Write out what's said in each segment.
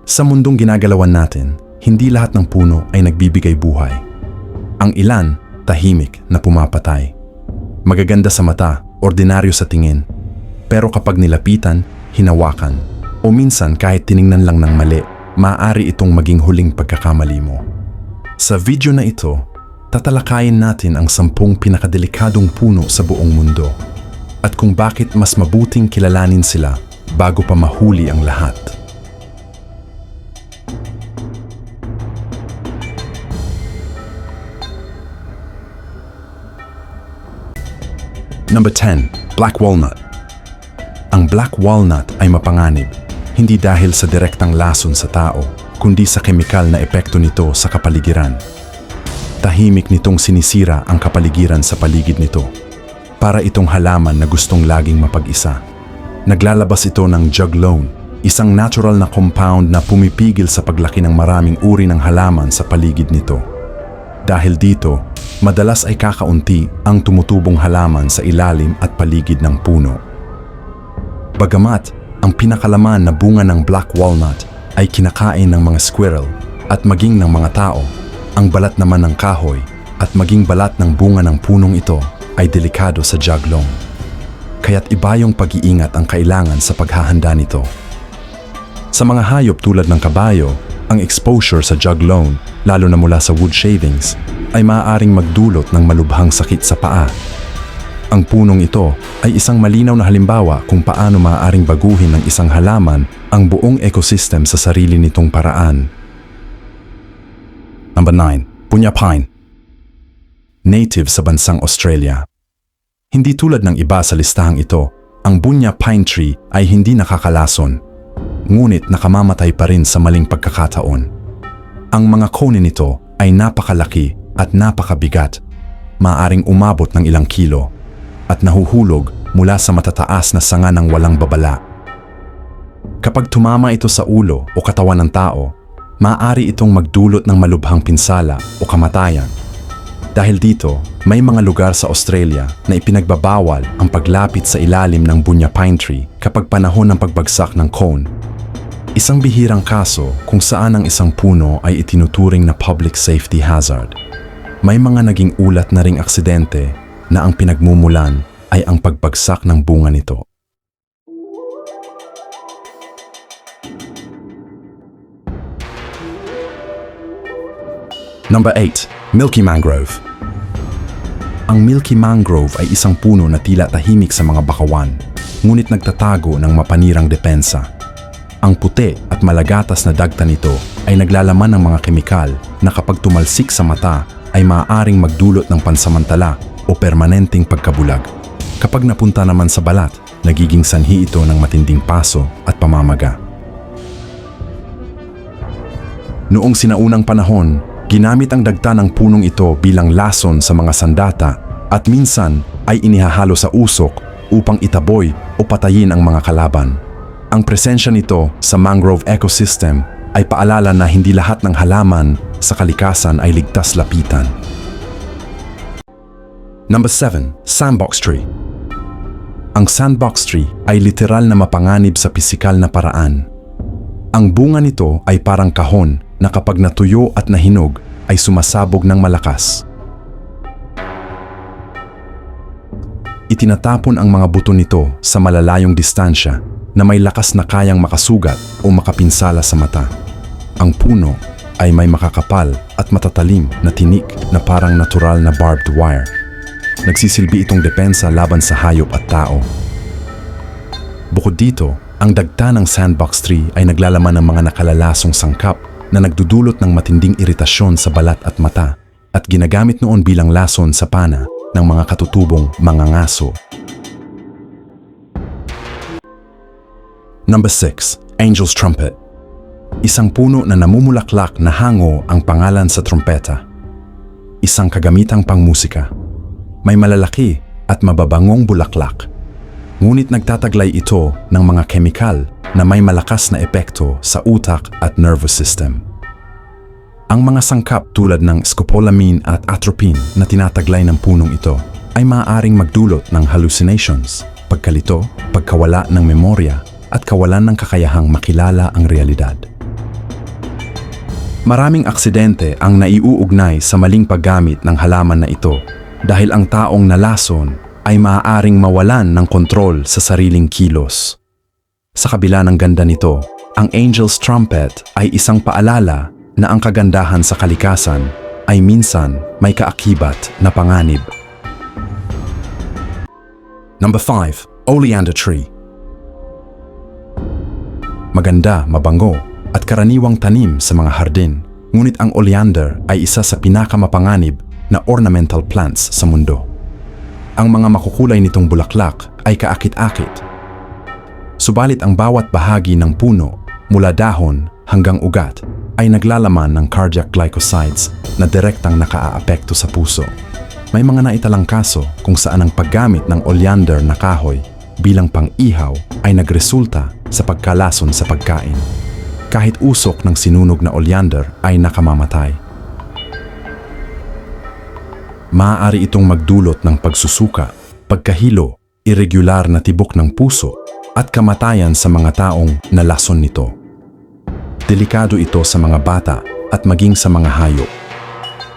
Sa mundong ginagalawan natin, hindi lahat ng puno ay nagbibigay buhay. Ang ilan, tahimik na pumapatay. Magaganda sa mata, ordinaryo sa tingin. Pero kapag nilapitan, hinawakan, o minsan kahit tiningnan lang ng mali, maaari itong maging huling pagkakamali mo. Sa video na ito, tatalakayin natin ang 10 pinakadelikadong puno sa buong mundo at kung bakit mas mabuting kilalanin sila bago pa mahuli ang lahat. Number 10. Black Walnut. Ang black walnut ay mapanganib, hindi dahil sa direktang lason sa tao, kundi sa kemikal na epekto nito sa kapaligiran. Tahimik nitong sinisira ang kapaligiran sa paligid nito. Para itong halaman na gustong laging mapag-isa. Naglalabas ito ng juglone, isang natural na compound na pumipigil sa paglaki ng maraming uri ng halaman sa paligid nito. Dahil dito, madalas ay kakaunti ang tumutubong halaman sa ilalim at paligid ng puno. Bagamat ang pinakalaman na bunga ng black walnut ay kinakain ng mga squirrel at maging ng mga tao, ang balat naman ng kahoy at maging balat ng bunga ng punong ito ay delikado sa juglone. Kaya't iba yung pag-iingat ang kailangan sa paghahanda nito. Sa mga hayop tulad ng kabayo, ang exposure sa juglone, lalo na mula sa wood shavings, ay maaaring magdulot ng malubhang sakit sa paa. Ang punong ito ay isang malinaw na halimbawa kung paano maaaring baguhin ng isang halaman ang buong ecosystem sa sarili nitong paraan. Number 9. Bunya Pine. Native sa bansang Australia. Hindi tulad ng iba sa listahang ito, ang Bunya Pine Tree ay hindi nakakalason, ngunit nakamamatay pa rin sa maling pagkakataon. Ang mga kone nito ay napakalaki at napakabigat, maaaring umabot ng ilang kilo, at nahuhulog mula sa matataas na sanga ng walang babala. Kapag tumama ito sa ulo o katawan ng tao, maaari itong magdulot ng malubhang pinsala o kamatayan. Dahil dito, may mga lugar sa Australia na ipinagbabawal ang paglapit sa ilalim ng Bunya Pine Tree kapag panahon ng pagbagsak ng cone. Isang bihirang kaso kung saan ang isang puno ay itinuturing na public safety hazard. May mga naging ulat na ring aksidente na ang pinagmumulan ay ang pagbagsak ng bunga nito. Number 8. Milky Mangrove. Ang Milky Mangrove ay isang puno na tila tahimik sa mga bakawan, ngunit nagtatago ng mapanirang depensa. Ang puti at malagatas na dagta nito ay naglalaman ng mga kemikal na kapag tumalsik sa mata ay maaaring magdulot ng pansamantala o permanenteng pagkabulag. Kapag napunta naman sa balat, nagiging sanhi ito ng matinding paso at pamamaga. Noong sinaunang panahon, ginamit ang dagta ng punong ito bilang lason sa mga sandata at minsan ay inihahalo sa usok upang itaboy o patayin ang mga kalaban. Ang presensya nito sa mangrove ecosystem ay paalala na hindi lahat ng halaman sa kalikasan ay ligtas lapitan. Number 7. Sandbox Tree. Ang sandbox tree ay literal na mapanganib sa pisikal na paraan. Ang bunga nito ay parang kahon na kapag natuyo at nahinog ay sumasabog ng malakas. Itinatapon ang mga buto nito sa malalayong distansya na may lakas na kayang makasugat o makapinsala sa mata. Ang puno ay may makakapal at matatalim na tinik na parang natural na barbed wire. Nagsisilbi itong depensa laban sa hayop at tao. Bukod dito, ang dagta ng sandbox tree ay naglalaman ng mga nakalalasong sangkap na nagdudulot ng matinding iritasyon sa balat at mata at ginagamit noon bilang lason sa pana ng mga katutubong mangangaso. Number 6. Angel's Trumpet. Isang puno na namumulaklak na hango ang pangalan sa trompeta. Isang kagamitang pangmusika. May malalaki at mababangong bulaklak. Ngunit nagtataglay ito ng mga kemikal na may malakas na epekto sa utak at nervous system. Ang mga sangkap tulad ng scopolamine at atropine na tinataglay ng punong ito ay maaaring magdulot ng hallucinations, pagkalito, pagkawala ng memorya at kawalan ng kakayahang makilala ang realidad. Maraming aksidente ang naiuugnay sa maling paggamit ng halaman na ito dahil ang taong nalason ay maaaring mawalan ng kontrol sa sariling kilos. Sa kabila ng ganda nito, ang Angel's Trumpet ay isang paalala na ang kagandahan sa kalikasan ay minsan may kaakibat na panganib. Number 5. Oleander Tree. Maganda, mabango, at karaniwang tanim sa mga hardin, ngunit ang oleander ay isa sa pinakamapanganib na ornamental plants sa mundo. Ang mga makukulay nitong bulaklak ay kaakit-akit. Subalit ang bawat bahagi ng puno, mula dahon hanggang ugat, ay naglalaman ng cardiac glycosides na direktang nakaaapekto sa puso. May mga naitalang kaso kung saan ang paggamit ng oleander na kahoy bilang pang-ihaw ay nagresulta sa pagkalason sa pagkain. Kahit usok ng sinunog na oleander ay nakamamatay. Maaari itong magdulot ng pagsusuka, pagkahilo, irregular na tibok ng puso, at kamatayan sa mga taong nalason nito. Delikado ito sa mga bata at maging sa mga hayop.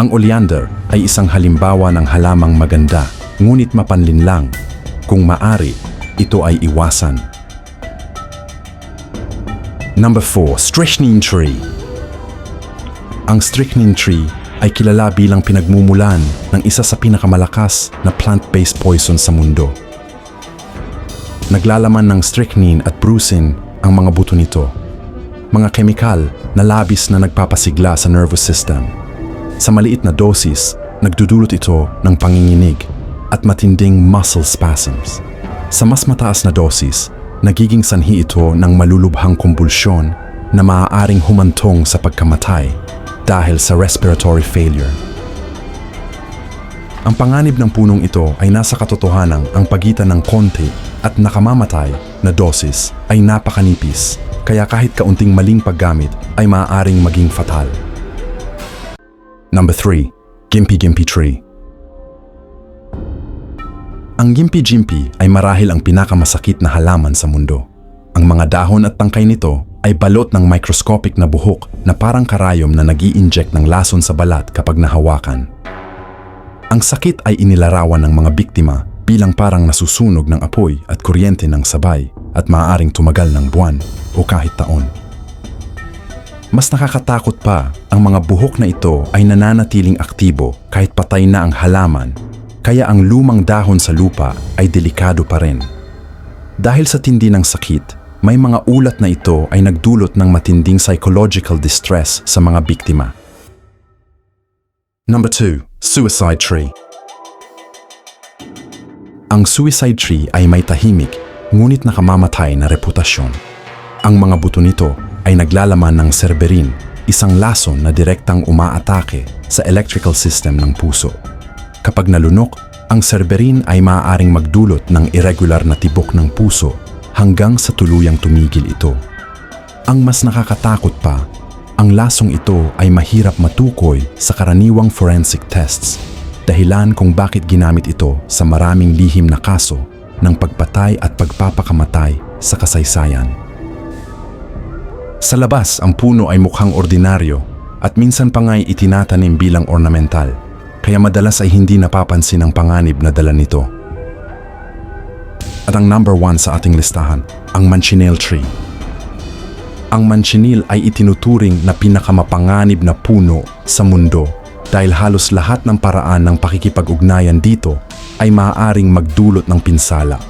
Ang oleander ay isang halimbawa ng halamang maganda, ngunit mapanlinlang. Kung maari, ito ay iwasan. Number 4. Strychnine Tree. Ang strychnine tree ay kilala bilang pinagmumulan ng isa sa pinakamalakas na plant-based poison sa mundo. Naglalaman ng strychnine at brucin ang mga buto nito, mga kemikal na labis na nagpapasigla sa nervous system. Sa maliit na dosis, nagdudulot ito ng panginginig at matinding muscle spasms. Sa mas mataas na dosis, nagiging sanhi ito ng malulubhang kumbulsyon na maaaring humantong sa pagkamatay dahil sa respiratory failure. Ang panganib ng punong ito ay nasa katotohanan ang pagitan ng konti at nakamamatay na dosis ay napakanipis, kaya kahit kaunting maling paggamit ay maaaring maging fatal. Number 3. Gimpy-Gimpy Tree. Ang Gimpy-Gimpy ay marahil ang pinakamasakit na halaman sa mundo. Ang mga dahon at tangkay nito ay balot ng microscopic na buhok na parang karayom na nag-i-inject ng lason sa balat kapag nahawakan. Ang sakit ay inilarawan ng mga biktima bilang parang nasusunog ng apoy at kuryente ng sabay at maaaring tumagal ng buwan o kahit taon. Mas nakakatakot pa, ang mga buhok na ito ay nananatiling aktibo kahit patay na ang halaman, kaya ang lumang dahon sa lupa ay delikado pa rin. Dahil sa tindi ng sakit, may mga ulat na ito ay nagdulot ng matinding psychological distress sa mga biktima. Number 2. Suicide Tree. Ang suicide tree ay may tahimik, ngunit nakamamatay na reputasyon. Ang mga buto nito ay naglalaman ng cerberin, isang lason na direktang umaatake sa electrical system ng puso. Kapag nalunok, ang cerberin ay maaaring magdulot ng irregular na tibok ng puso hanggang sa tuluyang tumigil ito. Ang mas nakakatakot pa, ang lasong ito ay mahirap matukoy sa karaniwang forensic tests, dahilan kung bakit ginamit ito sa maraming lihim na kaso ng pagpatay at pagpapakamatay sa kasaysayan. Sa labas, ang puno ay mukhang ordinaryo at minsan pa nga'y itinatanim bilang ornamental, kaya madalas ay hindi napapansin ang panganib na dala nito. At ang number 1 sa ating listahan, ang Manchineel Tree. Ang Manchineel ay itinuturing na pinakamapanganib na puno sa mundo dahil halos lahat ng paraan ng pakikipag-ugnayan dito ay maaaring magdulot ng pinsala.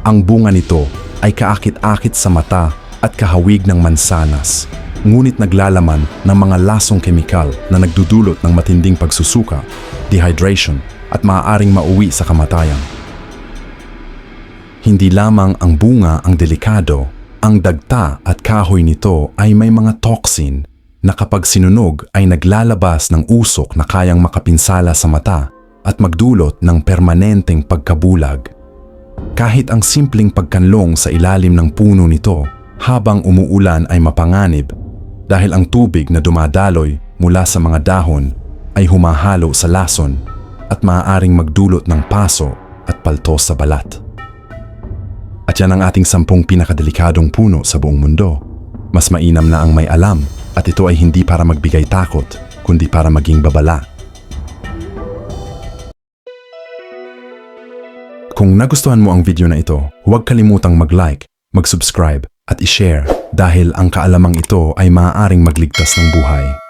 Ang bunga nito ay kaakit-akit sa mata at kahawig ng mansanas, ngunit naglalaman ng mga lasong kemikal na nagdudulot ng matinding pagsusuka, dehydration at maaaring mauwi sa kamatayan. Hindi lamang ang bunga ang delikado, ang dagta at kahoy nito ay may mga toxin na kapag sinunog ay naglalabas ng usok na kayang makapinsala sa mata at magdulot ng permanenteng pagkabulag. Kahit ang simpleng pagkanlong sa ilalim ng puno nito habang umuulan ay mapanganib dahil ang tubig na dumadaloy mula sa mga dahon ay humahalo sa lason at maaaring magdulot ng paso at paltos sa balat. At yan ang ating 10 pinakadelikadong puno sa buong mundo. Mas mainam na ang may alam At ito ay hindi para magbigay takot, kundi para maging babala. Kung nagustuhan mo ang video na ito, huwag kalimutang mag-like, mag-subscribe at i-share dahil ang kaalamang ito ay maaaring magligtas ng buhay.